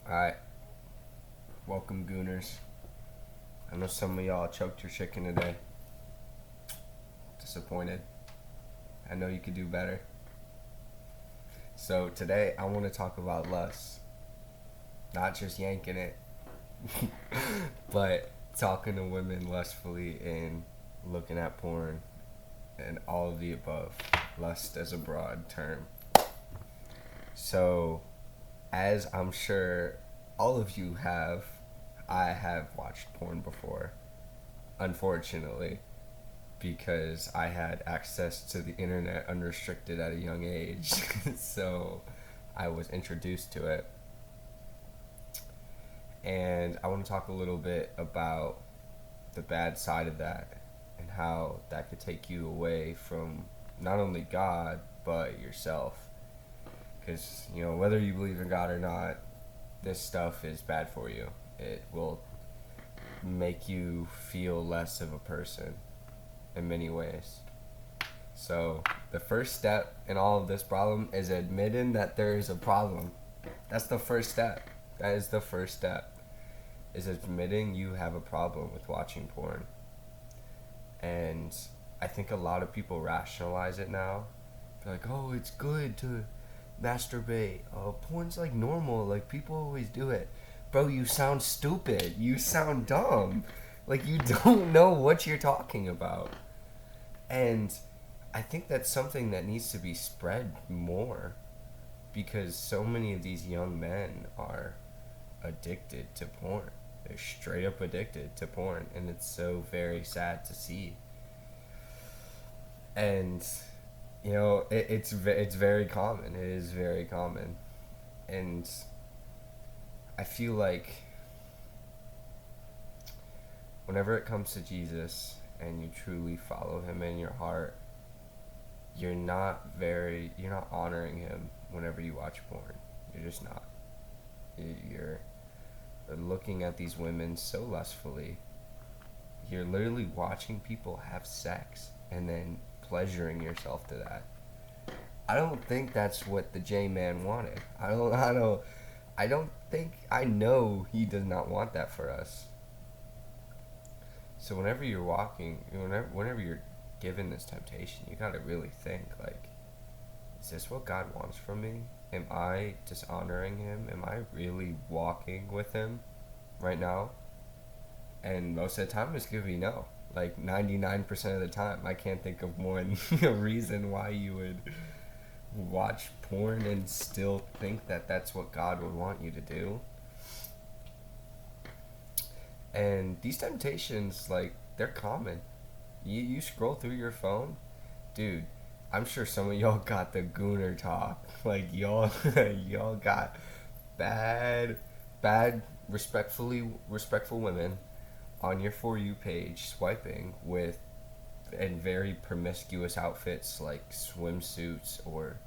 Alright, welcome Gooners. I know some of y'all choked your chicken today. Disappointed. I know you could do better. So today I want to talk about lust. Not just yanking it, but talking to women lustfully and looking at porn and all of the above. Lust as a broad term. So, as I'm sure all of you have, I have watched porn before, unfortunately, because I had access to the internet unrestricted at a young age. So I was introduced to it. And I want to talk a little bit about the bad side of that and how that could take you away from not only God, but yourself. Because, whether you believe in God or not, this stuff is bad for you. It will make you feel less of a person in many ways. So the first step in all of this problem is admitting that there is a problem. That's the first step. That is the first step, is admitting you have a problem with watching porn. And I think a lot of people rationalize it now. They're like, oh, it's good to masturbate. Porn's like normal. Like, people always do it. Bro, you sound stupid. You sound dumb. Like, you don't know what you're talking about. And I think that's something that needs to be spread more, because so many of these young men are addicted to porn. They're straight up addicted to porn, and it's so very sad to see. And it's very common. It is very common, and I feel like whenever it comes to Jesus and you truly follow him in your heart, you're not honoring him whenever you watch porn. You're just not. You're looking at these women so lustfully. You're literally watching people have sex and then pleasuring yourself to that. I don't think that's what the J-Man wanted. I know he does not want that for us. So whenever you're given this temptation, you gotta really think, like, is this what God wants from me? Am I dishonoring him? Am I really walking with him right now? And most of the time it's gonna be no. Like 99% of the time. I can't think of one reason why you would watch porn and still think that that's what God would want you to do. And these temptations, like, they're common. You scroll through your phone, dude. I'm sure some of y'all got the gooner talk. Like, y'all got bad, respectful women on your For You page swiping with in very promiscuous outfits like swimsuits or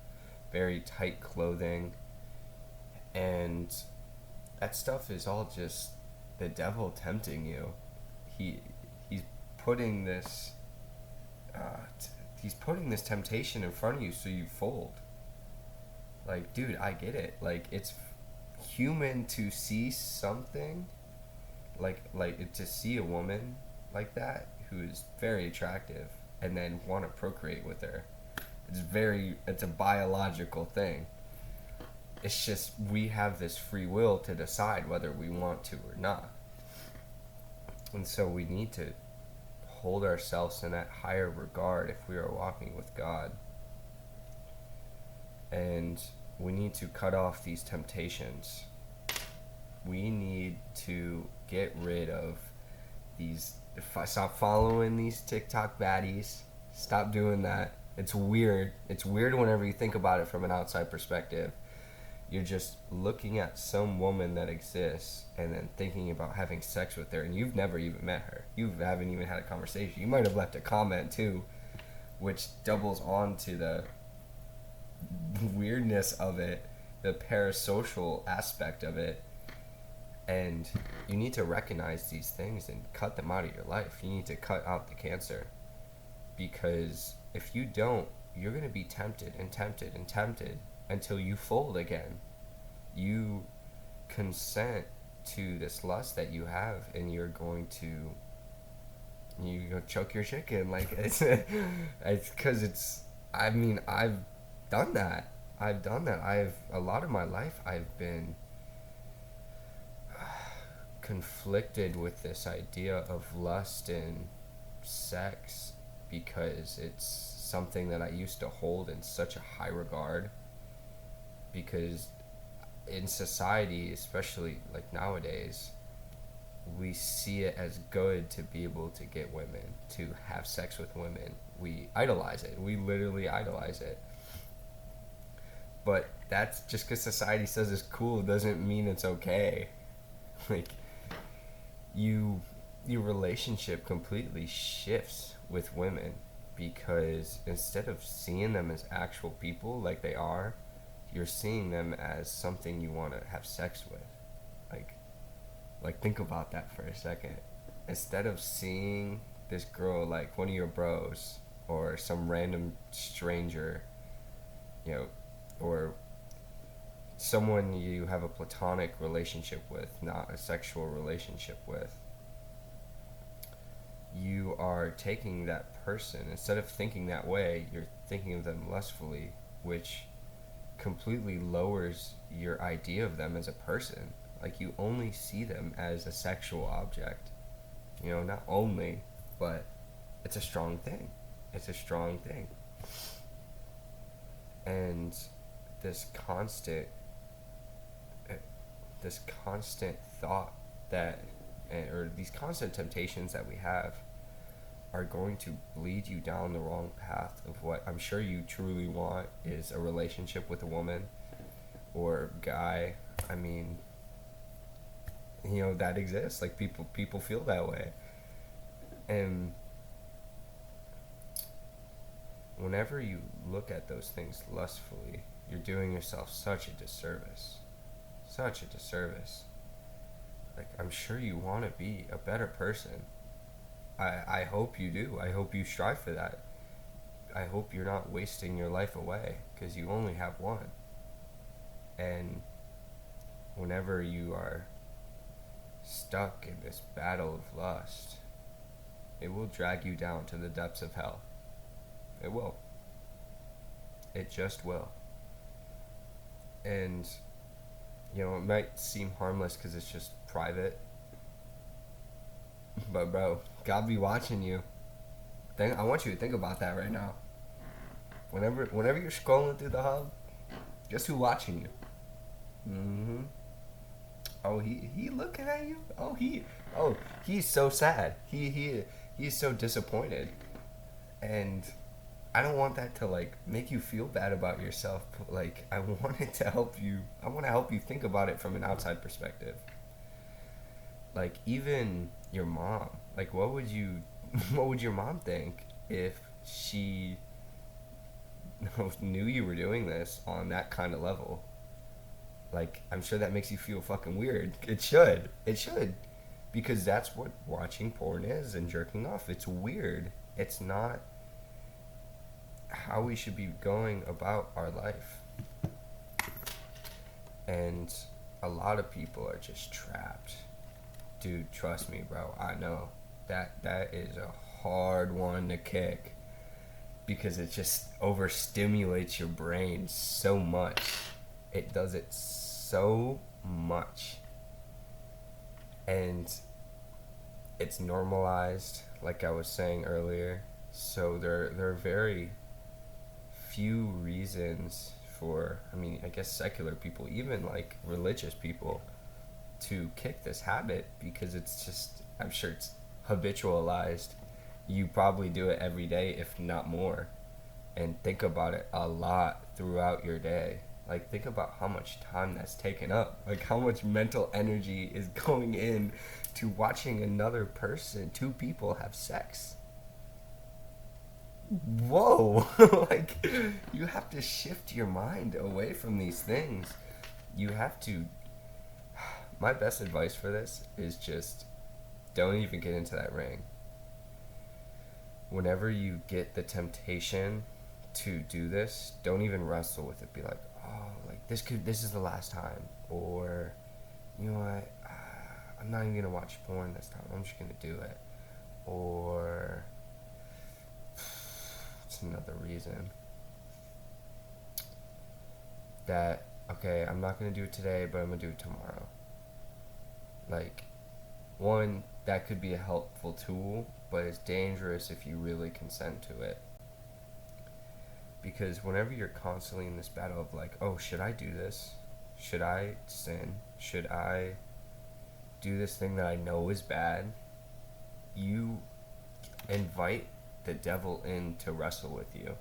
very tight clothing, and that stuff is all just the devil tempting you. He's putting this he's putting this temptation in front of you so you fold. Like, dude, I get it. Like, it's human to see something like to see a woman like that who is very attractive and then want to procreate with her. It's a biological thing. It's just we have this free will to decide whether we want to or not. And so we need to hold ourselves in that higher regard if we are walking with God. And we need to cut off these temptations. We need to get rid of these. Stop following these TikTok baddies. Stop doing that. It's weird. It's weird whenever you think about it from an outside perspective. You're just looking at some woman that exists and then thinking about having sex with her, and you've never even met her. You haven't even had a conversation. You might have left a comment too, which doubles on to the weirdness of it, the parasocial aspect of it. And you need to recognize these things and cut them out of your life. You need to cut out the cancer, because if you don't, you're going to be tempted and tempted and tempted until you fold again. consent to this lust that you have, and you're going to choke your chicken. Like it's because it's. I mean, I've done that. I've a lot of my life I've been conflicted with this idea of lust and sex because it's something that I used to hold in such a high regard, because in society, especially like nowadays, we see it as good to be able to get women, to have sex with women. We idolize it. We literally idolize it. But that's just because society says it's cool doesn't mean it's okay. Like, your relationship completely shifts with women, because instead of seeing them as actual people like they are, you're seeing them as something you want to have sex with. Like, think about that for a second. Instead of seeing this girl like one of your bros or some random stranger, you know, or someone you have a platonic relationship with, not a sexual relationship with, you are taking that person, instead of thinking that way, you're thinking of them lustfully, which completely lowers your idea of them as a person. Like, you only see them as a sexual object. You know, not only, but it's a strong thing. It's a strong thing. And this constant thought that, or these constant temptations that we have, are going to lead you down the wrong path of what I'm sure you truly want, is a relationship with a woman or guy. I mean, you know, that exists. Like, people feel that way. And whenever you look at those things lustfully, you're doing yourself such a disservice. Such a disservice. Like, I'm sure you want to be a better person. I hope you do. I hope you strive for that. I hope you're not wasting your life away, because you only have one. And whenever you are stuck in this battle of lust, it will drag you down to the depths of hell. It will. It just will. And, you know, it might seem harmless because it's just private. But, bro, God be watching you. I want you to think about that right now. Whenever you're scrolling through the hub, guess who's watching you? Mm-hmm. Oh, he looking at you? He's so sad. He's so disappointed. And I don't want that to, like, make you feel bad about yourself. But, like, I want it to help you. I want to help you think about it from an outside perspective. Like, even your mom. Like, what would your mom think if she knew you were doing this on that kind of level? Like, I'm sure that makes you feel fucking weird. It should. Because that's what watching porn is and jerking off. It's weird. It's not how we should be going about our life. And a lot of people are just trapped. Dude, trust me, bro. I know. That is a hard one to kick, because it just overstimulates your brain so much. It does it so much. And it's normalized, like I was saying earlier. So there are very few reasons for, I mean, I guess secular people, even like religious people, to kick this habit, because it's just, I'm sure it's habitualized. You probably do it every day, if not more, and think about it a lot throughout your day. Like, think about how much time that's taken up. Like, how much mental energy is going in to watching another person, two people, have sex. Whoa. Like, you have to shift your mind away from these things. You have to. My best advice for this is just don't even get into that ring. Whenever you get the temptation to do this, don't even wrestle with it. Be like, oh, like this is the last time, or you know what, I'm not even gonna watch porn this time. I'm just gonna do it. Or it's another reason that, okay, I'm not gonna do it today, but I'm gonna do it tomorrow. Like, one, that could be a helpful tool, but it's dangerous if you really consent to it. Because whenever you're constantly in this battle of like, oh, should I do this? Should I sin? Should I do this thing that I know is bad? You invite the devil in to wrestle with you.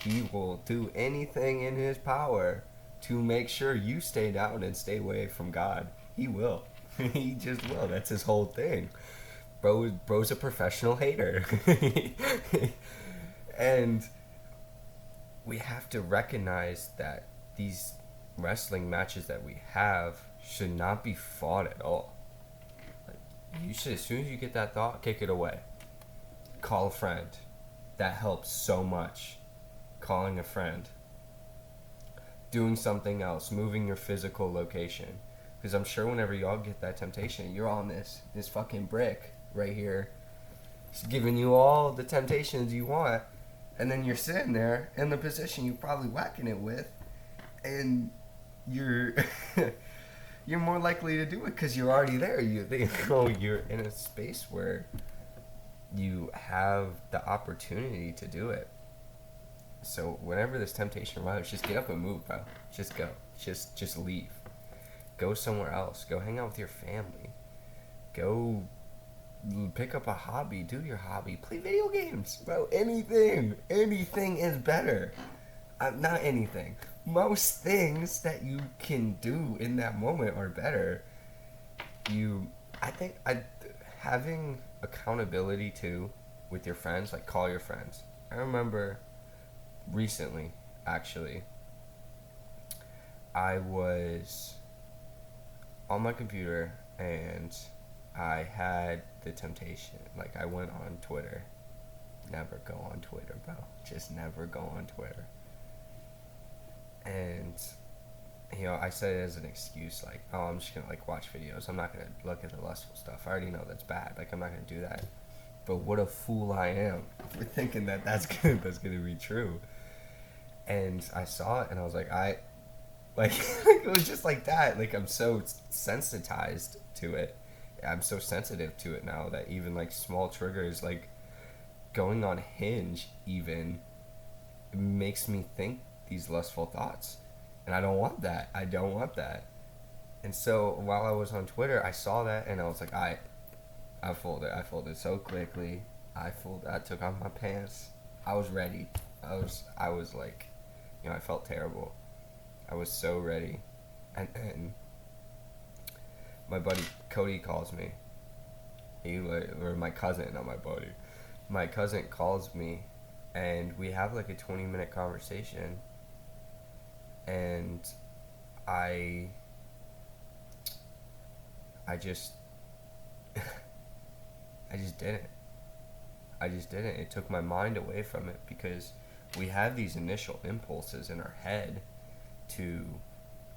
He will do anything in his power to make sure you stay down and stay away from God. He will. He just will. That's his whole thing. Bro's a professional hater. And we have to recognize that these wrestling matches that we have should not be fought at all. Like, you should, as soon as you get that thought, kick it away. Call a friend. That helps so much. Calling a friend. Doing something else. Moving your physical location. Because I'm sure whenever y'all get that temptation, you're on this fucking brick right here. It's giving you all the temptations you want. And then you're sitting there in the position you're probably whacking it with. And you're you're more likely to do it because you're already there. You're in a space where you have the opportunity to do it. So whenever this temptation arrives, just get up and move, bro. Just go. Just leave. Go somewhere else. Go hang out with your family. Go pick up a hobby. Do your hobby. Play video games, bro. Anything is better. Not anything. Most things that you can do in that moment are better. I think having accountability too with your friends, like call your friends. I remember recently, actually, I was on my computer and I had the temptation. Like, I went on Twitter. Never go on Twitter, bro. Just never go on Twitter. And, I said it as an excuse, like, oh, I'm just gonna, like, watch videos. I'm not gonna look at the lustful stuff. I already know that's bad. Like, I'm not gonna do that. But what a fool I am for thinking that that's gonna be true. And I saw it, and I was like, it was just like that. Like, I'm so sensitized to it. I'm so sensitive to it now that even, like, small triggers, like, going on Hinge even makes me think these lustful thoughts. And I don't want that. And so while I was on Twitter, I saw that, and I was like, I folded. I folded so quickly. I took off my pants. I was ready. I was like, I felt terrible. I was so ready. And my buddy Cody calls me. Or my cousin, not my buddy. My cousin calls me, and we have like a 20-minute conversation. And I just didn't. It took my mind away from it because we have these initial impulses in our head to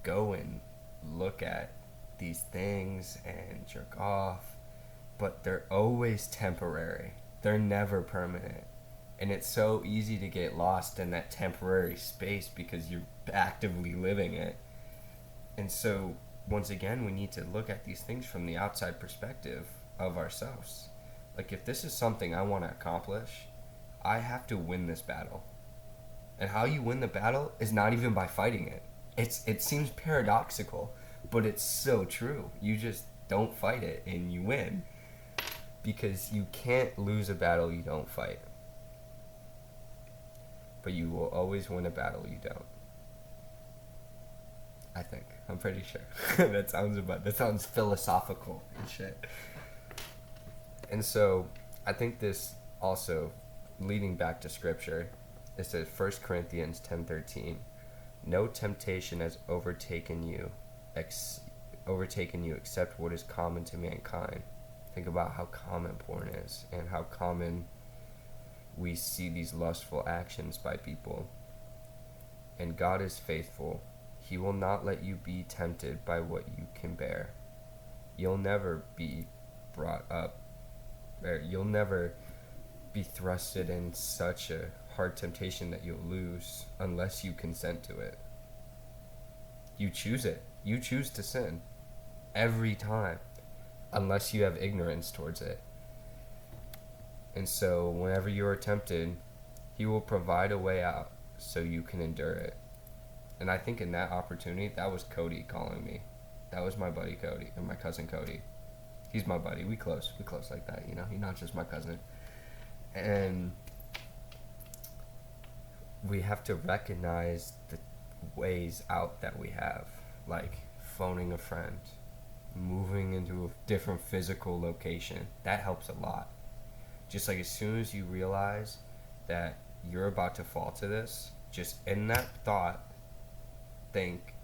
go and look at these things and jerk off, but they're always temporary. They're never permanent. And it's so easy to get lost in that temporary space because you're actively living it. And so, once again, we need to look at these things from the outside perspective of ourselves. Like, if this is something I want to accomplish, I have to win this battle. And how you win the battle is not even by fighting it. It seems paradoxical, but it's so true. You just don't fight it and you win. Because you can't lose a battle you don't fight. But you will always win a battle you don't. I think. I'm pretty sure. That sounds philosophical and shit. And so, I think this also, leading back to scripture, it says 1 Corinthians 10:13, no temptation has overtaken you except what is common to mankind. Think about how common porn is and how common we see these lustful actions by people. And God is faithful. He will not let you be tempted by what you can bear. You'll never be brought up, or you'll never be thrusted in such a hard temptation that you'll lose unless you consent to it. You choose it. You choose to sin every time unless you have ignorance towards it. And so whenever you are tempted, he will provide a way out so you can endure it. And I think in that opportunity, that was Cody calling me. That was my buddy Cody, and my cousin Cody. He's my buddy. We close like that, you know. He's not just my cousin. And we have to recognize the ways out that we have, like phoning a friend, moving into a different physical location. That helps a lot. Just like as soon as you realize that you're about to fall to this, just in that thought, think,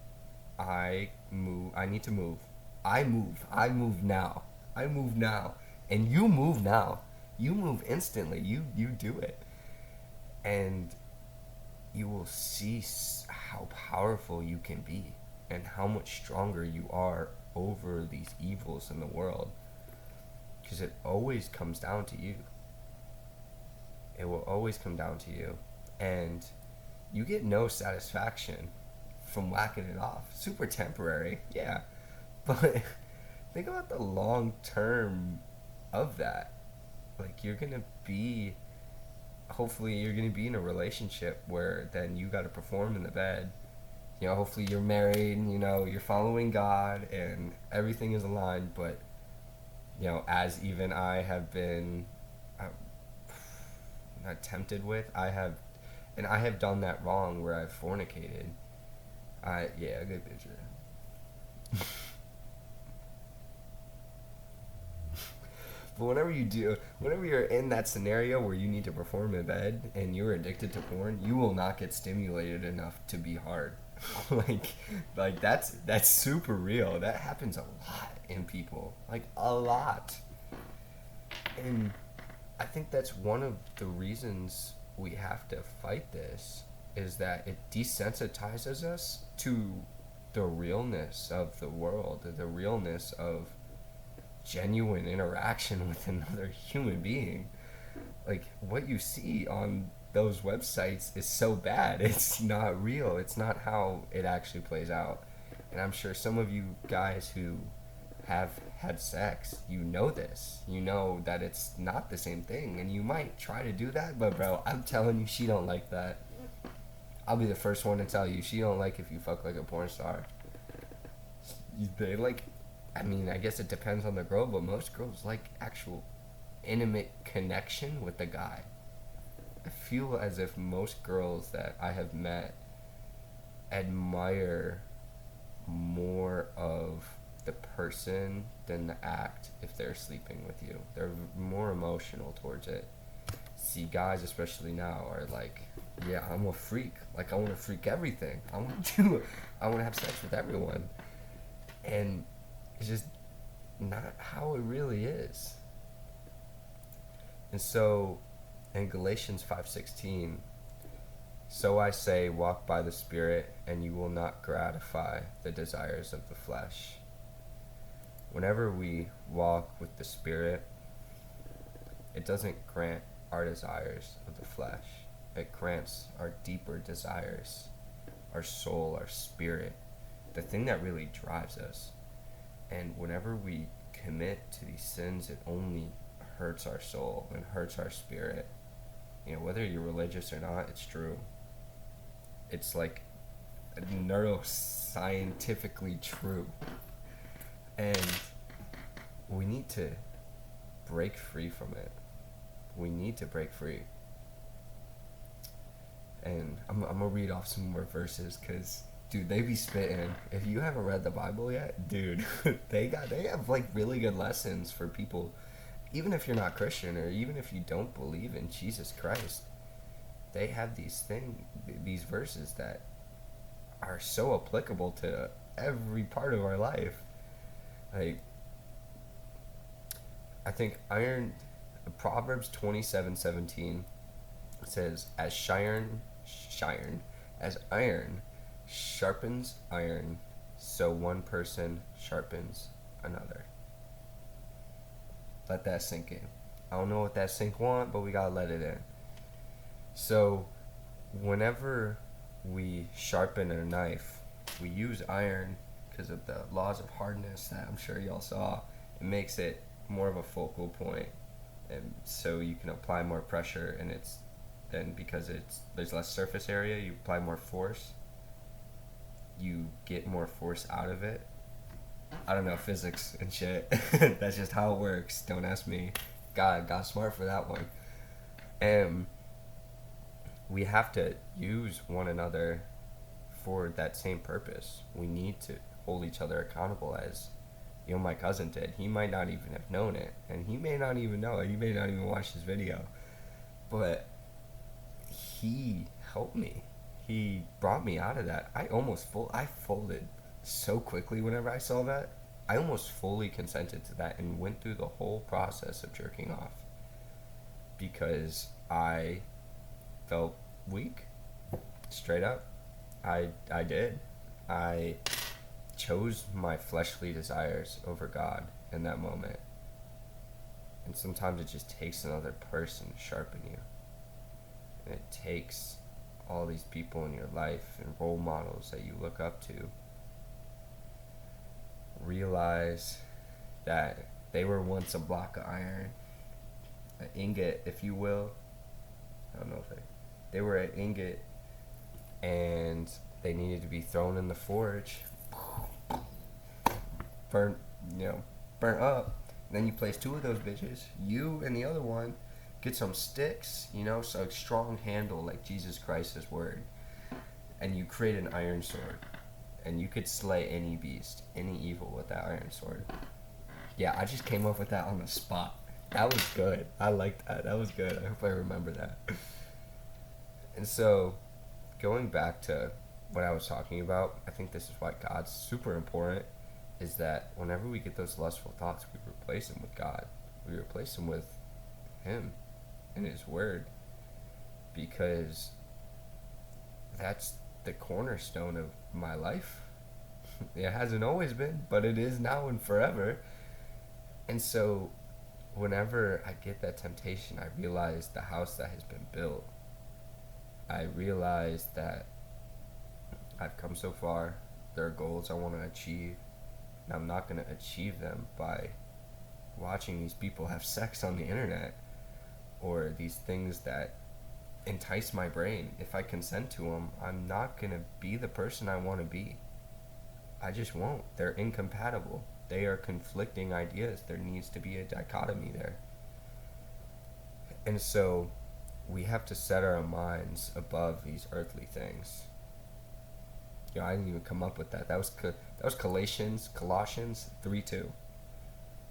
I need to move. I move now. And you move now. You move instantly. You do it. And you will see how powerful you can be and how much stronger you are over these evils in the world. Because it always comes down to you. It will always come down to you. And you get no satisfaction from whacking it off. Super temporary, yeah. But think about the long term of that. Like, hopefully you're going to be in a relationship where then you got to perform in the bed. You know, hopefully you're married, you know, you're following God and everything is aligned. But, you know, as even I have been not tempted with, I have done that wrong where I've fornicated. Yeah, good picture. But whenever you're in that scenario where you need to perform in bed and you're addicted to porn, you will not get stimulated enough to be hard. like that's super real. That happens a lot in people, like a lot. And I think that's one of the reasons we have to fight this, is that it desensitizes us to the realness of the world, the realness of genuine interaction with another human being. Like, what you see on those websites is so bad. It's not real. It's not how it actually plays out. And I'm sure some of you guys who have had sex, you know this. You know that it's not the same thing. And you might try to do that, but bro, I'm telling you, she don't like that. I'll be the first one to tell you, she don't like if you fuck like a porn star. They like, I mean, I guess it depends on the girl, but most girls like actual intimate connection with the guy. I feel as if most girls that I have met admire more of the person than the act if they're sleeping with you. They're more emotional towards it. See, guys, especially now, are like, yeah, I'm a freak. Like, I want to freak everything. I want to have sex with everyone. And it's just not how it really is. And so in Galatians 5:16, so I say, walk by the Spirit, and you will not gratify the desires of the flesh. Whenever we walk with the Spirit, it doesn't grant our desires of the flesh. It grants our deeper desires, our soul, our spirit, the thing that really drives us. And whenever we commit to these sins, it only hurts our soul and hurts our spirit. You know, whether you're religious or not, it's true. It's like neuroscientifically true. And we need to break free from it. We need to break free. And I'm going to read off some more verses because, dude, they be spitting. If you haven't read the Bible yet, dude, they have like really good lessons for people, even if you're not Christian or even if you don't believe in Jesus Christ. They have these verses that are so applicable to every part of our life. Like, I think Proverbs 27:17 says, as iron sharpens iron, so one person sharpens another. Let that sink in. I don't know what that sink want, but we gotta let it in. So, whenever we sharpen a knife, we use iron because of the laws of hardness that I'm sure y'all saw. It makes it more of a focal point, and so you can apply more pressure, and it's then because there's less surface area, you apply more force, you get more force out of it. I don't know physics and shit. That's just how it works. Don't ask me. God got smart for that one. And we have to use one another for that same purpose. We need to hold each other accountable, as my cousin did. He might not even have known it, and he may not even know it. He may not even watch this video, but he helped me. He brought me out of that. I folded so quickly whenever I saw that. I almost fully consented to that and went through the whole process of jerking off because I felt weak. Straight up. I did. I chose my fleshly desires over God in that moment. And sometimes it just takes another person to sharpen you. And it takes all these people in your life and role models that you look up to realize that they were once a block of iron, an ingot, if you will. I don't know if they were an ingot, and they needed to be thrown in the forge, burnt up. And then you place two of those bitches, you and the other one, get some sticks, so a strong handle like Jesus Christ's word, and you create an iron sword, and you could slay any beast, any evil with that iron sword. Yeah, I just came up with that on the spot. That was good. I liked that. That was good. I hope I remember that. And so, going back to what I was talking about, I think this is why God's super important, is that whenever we get those lustful thoughts, we replace them with God. We replace them with Him and His Word, because that's the cornerstone of my life. It hasn't always been, but it is now and forever. And so whenever I get that temptation, I realize the house that has been built. I realize that I've come so far. There are goals I want to achieve, and I'm not going to achieve them by watching these people have sex on the internet or these things that entice my brain. If I consent to them, I'm not going to be the person I want to be. I just won't. They're incompatible. They are conflicting ideas. There needs to be a dichotomy there. And so we have to set our minds above these earthly things. I didn't even come up with that. That was Colossians 3:2.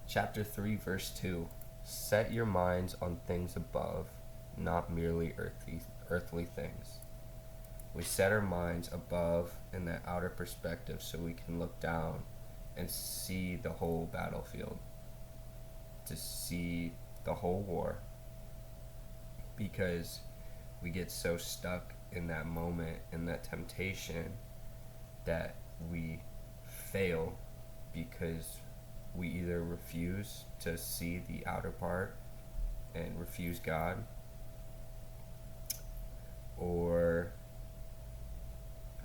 Chapter 3, verse 2. Set your minds on things above, not merely earthly things. We set our minds above in that outer perspective so we can look down and see the whole battlefield, to see the whole war, because we get so stuck in that moment, in that temptation, that we fail because we either refuse to see the outer part and refuse God, or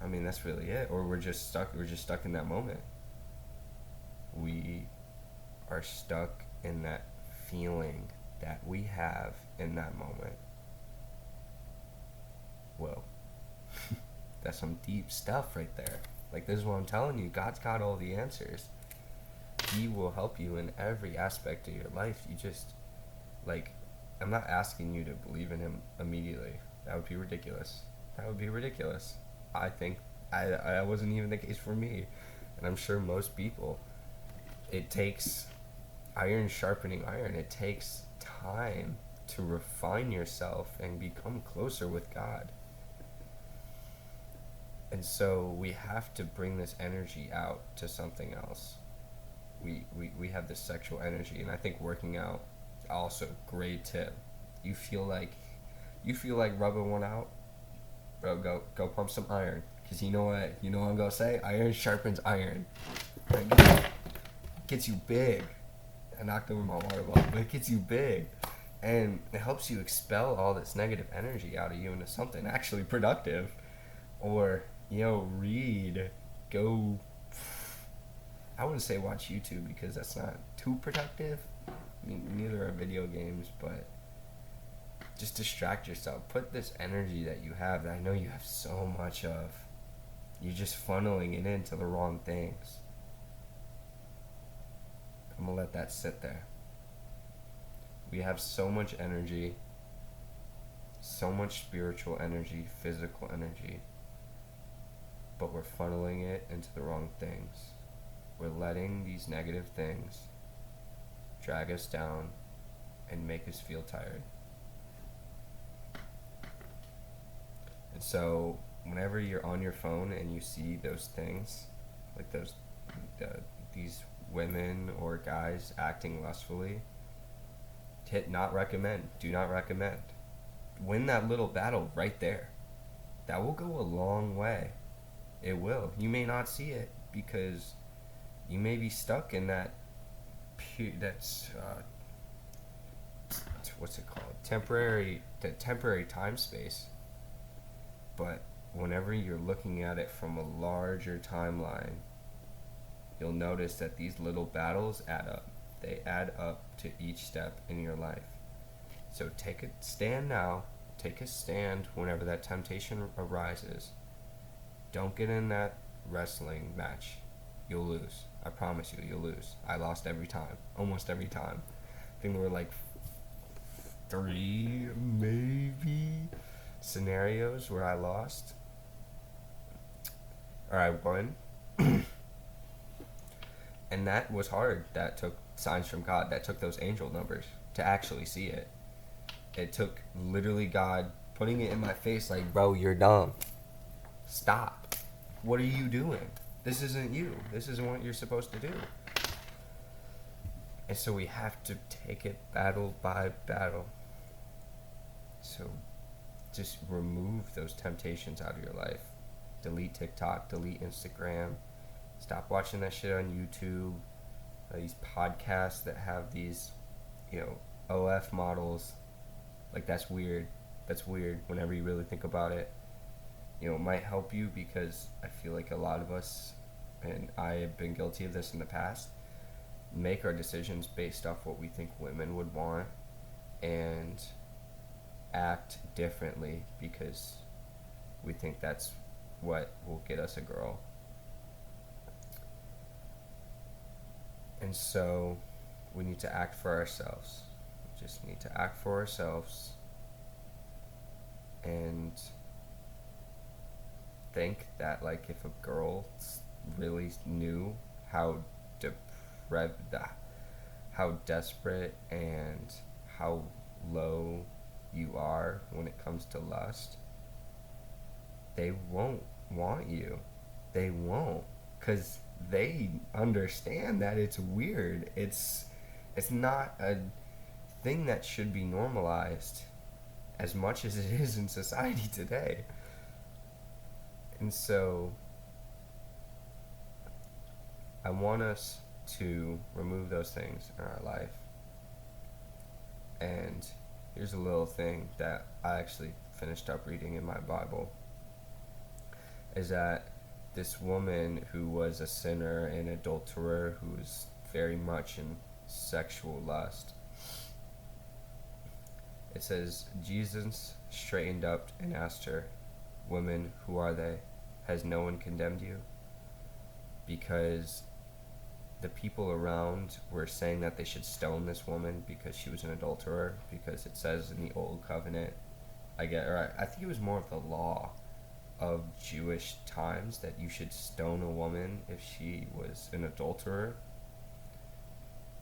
that's really it, or we're just stuck in that moment. We are stuck in that feeling that we have in that moment. Whoa. That's some deep stuff right there. Like, this is what I'm telling you. God's got all the answers. He will help you in every aspect of your life. You just, I'm not asking you to believe in Him immediately. That would be ridiculous. I think I wasn't even the case for me. And I'm sure most people. It takes iron sharpening iron. It takes time to refine yourself and become closer with God. And so we have to bring this energy out to something else. We have this sexual energy, and I think working out also great tip. You feel like rubbing one out, bro, go pump some iron. Because you know what I'm going to say? Iron sharpens iron. It gets you big. I knocked over my water bottle, but it gets you big. And it helps you expel all this negative energy out of you into something actually productive. Or, read, go. I wouldn't say watch YouTube because that's not too productive. I mean, neither are video games, but just distract yourself. Put this energy that you have, that I know you have so much of, you're just funneling it into the wrong things. I'm gonna let that sit there. We have so much energy, so much spiritual energy, physical energy, but we're funneling it into the wrong things. We're letting these negative things drag us down and make us feel tired. And so whenever you're on your phone and you see those things, like these women or guys acting lustfully, hit not recommend, do not recommend. Win that little battle right there. That will go a long way. It will. You may not see it because you may be stuck in what's it called? Temporary time space. But whenever you're looking at it from a larger timeline, you'll notice that these little battles add up. They add up to each step in your life. So take a stand now. Take a stand whenever that temptation arises. Don't get in that wrestling match. You'll lose. I promise you, you'll lose. I lost every time. Almost every time. I think there were like 3, maybe, scenarios where I lost. Or I won. And that was hard. That took signs from God. That took those angel numbers to actually see it. It took literally God putting it in my face like, bro, you're dumb. Stop. What are you doing? This isn't you. This isn't what you're supposed to do. And so we have to take it battle by battle. So just remove those temptations out of your life. Delete TikTok, delete Instagram. Stop watching that shit on YouTube. These podcasts that have these, OF models. Like, that's weird. That's weird whenever you really think about it. It might help you because I feel like a lot of us, and I have been guilty of this in the past, make our decisions based off what we think women would want and act differently because we think that's what will get us a girl. And so we need to act for ourselves. We just need to act for ourselves and think that, like, if a girl really knew how how desperate and how low you are when it comes to lust, they won't want you. They won't, because they understand that it's weird. It's not a thing that should be normalized as much as it is in society today. And so I want us to remove those things in our life. And here's a little thing that I actually finished up reading in my Bible, is that this woman who was a sinner and adulterer, who was very much in sexual lust, it says, Jesus straightened up and asked her, "Woman, who are they? Has no one condemned you?" Because the people around were saying that they should stone this woman because she was an adulterer, because it says in the Old Covenant, I think it was more of the law of Jewish times that you should stone a woman if she was an adulterer.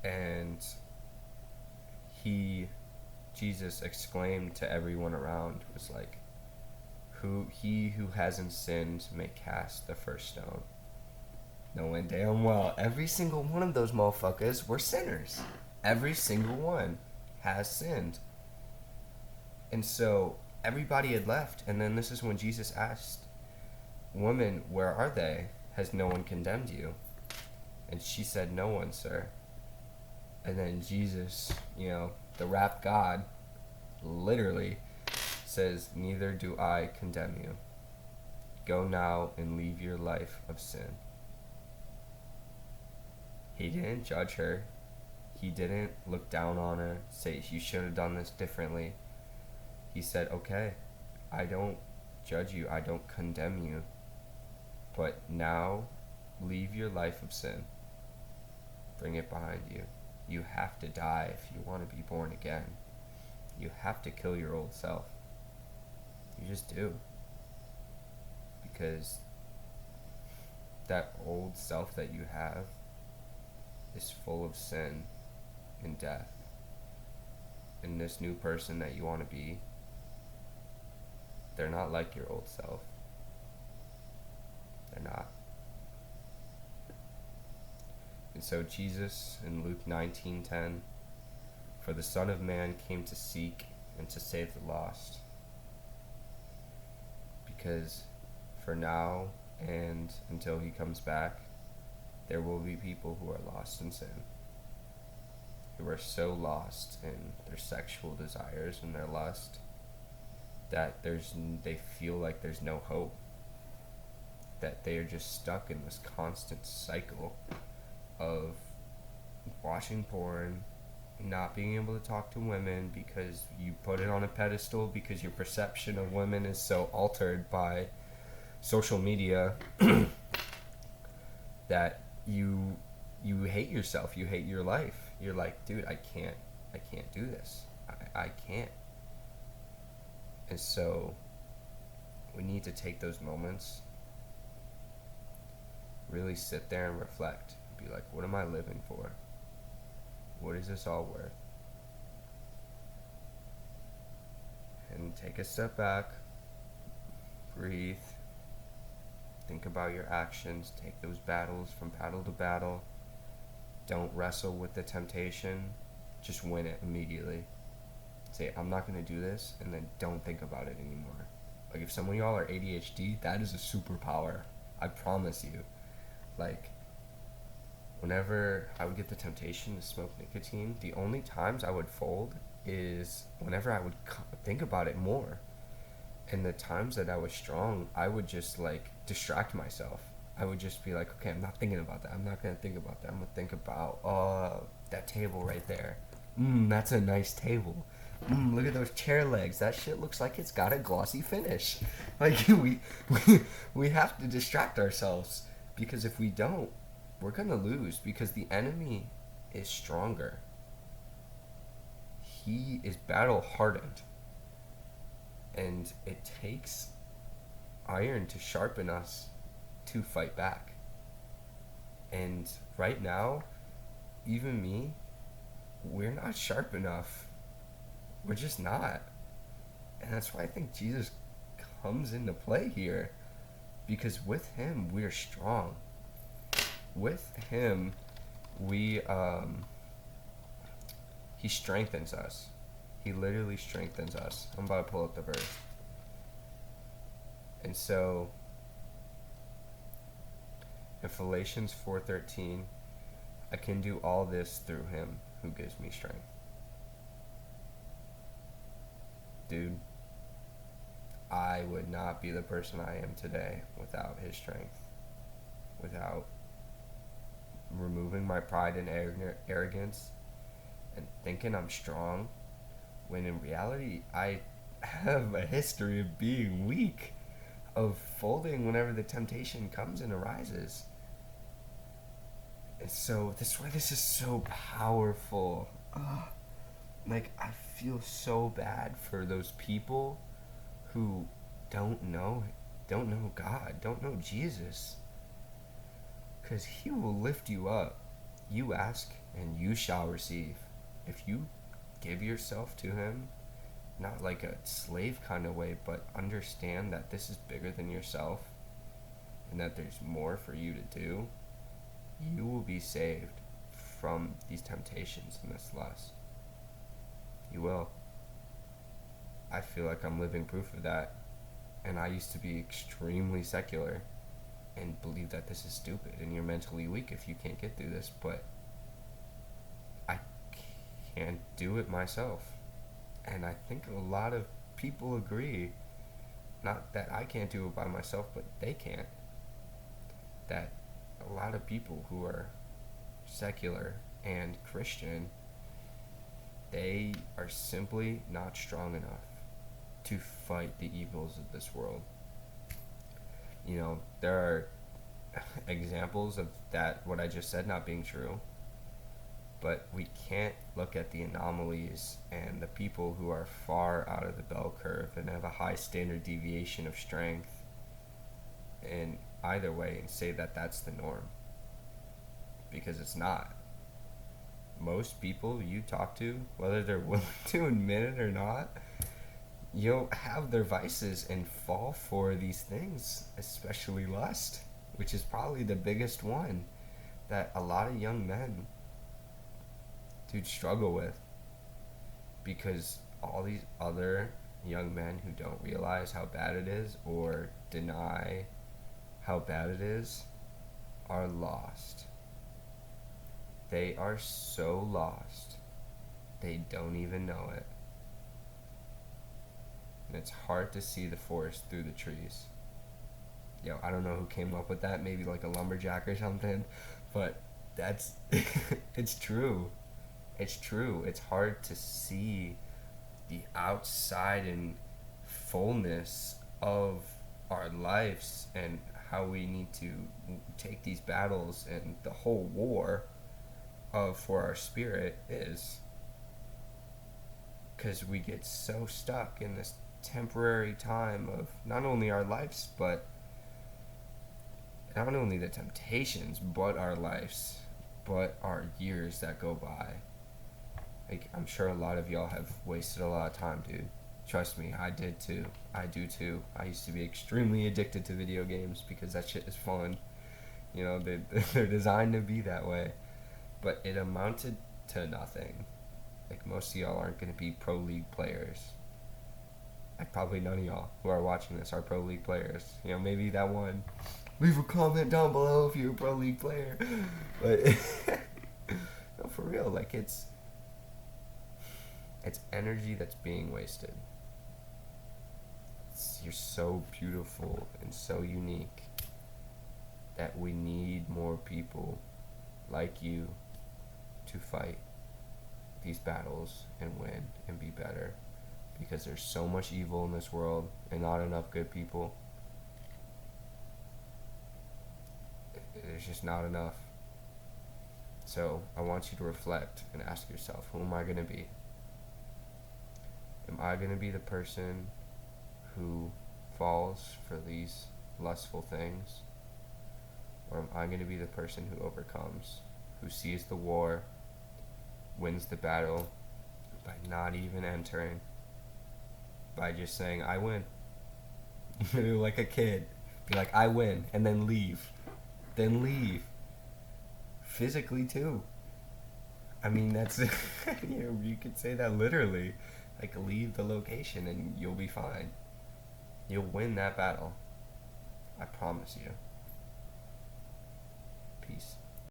And Jesus exclaimed to everyone around, was like, he who hasn't sinned may cast the first stone. Knowing damn well every single one of those motherfuckers were sinners. Every single one has sinned. And so everybody had left, and then this is when Jesus asked, Woman, where are they? Has no one condemned you? And she said, no one, sir. And then Jesus, the rap God, literally says, neither do I condemn you. Go now and leave your life of sin. He didn't judge her. He didn't look down on her, say, you should have done this differently. He said, okay, I don't judge you. I don't condemn you. But now, leave your life of sin. Bring it behind you. You have to die if you want to be born again. You have to kill your old self. You just do. Because that old self that you have is full of sin and death. And this new person that you want to be, they're not like your old self. They're not. And so Jesus in Luke 19:10, for the Son of Man came to seek and to save the lost. Because for now and until he comes back, there will be people who are lost in sin, who are so lost in their sexual desires and their lust that they feel like there's no hope, that they are just stuck in this constant cycle of watching porn, not being able to talk to women because you put it on a pedestal, because your perception of women is so altered by social media that you hate yourself, you hate your life. You're like, dude, I can't do this. I can't. And so we need to take those moments, really sit there and reflect. Be like, what am I living for? What is this all worth? And take a step back, breathe, think about your actions, take those battles from battle to battle. Don't wrestle with the temptation, just win it immediately. Say, I'm not going to do this, and then don't think about it anymore. Like, if some of y'all are ADHD, that is a superpower. I promise you. Like, whenever I would get the temptation to smoke nicotine, the only times I would fold is whenever I would think about it more. And the times that I was strong, I would just, distract myself. I would just be like, okay, I'm not thinking about that. I'm not going to think about that. I'm going to think about, that table right there. That's a nice table. Look at those chair legs. That shit looks like it's got a glossy finish. Like, we have to distract ourselves. Because if we don't, we're going to lose, because the enemy is stronger. He is battle hardened. And it takes iron to sharpen us to fight back. And right now, even me, we're not sharp enough. We're just not. And that's why I think Jesus comes into play here. Because with him, we're strong. With him, he strengthens us. He literally strengthens us. I'm about to pull up the verse. And so, in Philippians 4:13, I can do all this through him who gives me strength. Dude, I would not be the person I am today without his strength. Without removing my pride and arrogance and thinking I'm strong, when in reality I have a history of being weak, of folding whenever the temptation comes and arises. And so that's why this is so powerful. I feel so bad for those people who don't know God, don't know Jesus. Because he will lift you up. You ask and you shall receive. If you give yourself to him, not like a slave kind of way, but understand that this is bigger than yourself and that there's more for you to do, you will be saved from these temptations and this lust. You will. I feel like I'm living proof of that. And I used to be extremely secular and believe that this is stupid and you're mentally weak if you can't get through this, but I can't do it myself. And I think a lot of people agree, not that I can't do it by myself, but they can't. That a lot of people who are secular and Christian, they are simply not strong enough to fight the evils of this world. You know, there are examples of that, what I just said, not being true, but we can't look at the anomalies and the people who are far out of the bell curve and have a high standard deviation of strength in either way and say that that's the norm, because it's not. Most people you talk to, whether they're willing to admit it or not, you'll have their vices and fall for these things, especially lust, which is probably the biggest one that a lot of young men, dude, struggle with, because all these other young men who don't realize how bad it is or deny how bad it is are lost. They are so lost, they don't even know it. And it's hard to see the forest through the trees. Yo, I don't know who came up with that, maybe like a lumberjack or something, but that's it's true. It's true. It's hard to see the outside and fullness of our lives and how we need to take these battles and the whole war of for our spirit is, because we get so stuck in this temporary time of not only our lives, but not only the temptations, but our lives, but our years that go by. Like, I'm sure a lot of y'all have wasted a lot of time, dude. Trust me, I did too. I do too. I used to be extremely addicted to video games because that shit is fun. You know, they're designed to be that way. But it amounted to nothing. Like, most of y'all aren't going to be pro league players. Like, probably none of y'all who are watching this are pro league players. You know, maybe that one. Leave a comment down below if you're a pro league player. But no, for real, like, it's energy that's being wasted. You're so beautiful and so unique that we need more people like you to fight these battles and win and be better, because there's so much evil in this world and not enough good people. There's just not enough. So I want you to reflect and ask yourself, who am I going to be? Am I going to be the person who falls for these lustful things? Or am I going to be the person who overcomes, who sees the war, wins the battle by not even entering, by just saying, I win. Like a kid. Be like, I win, and then leave. Then leave. Physically, too. I mean, that's, you could say that literally. Like, leave the location and you'll be fine. You'll win that battle. I promise you. Peace.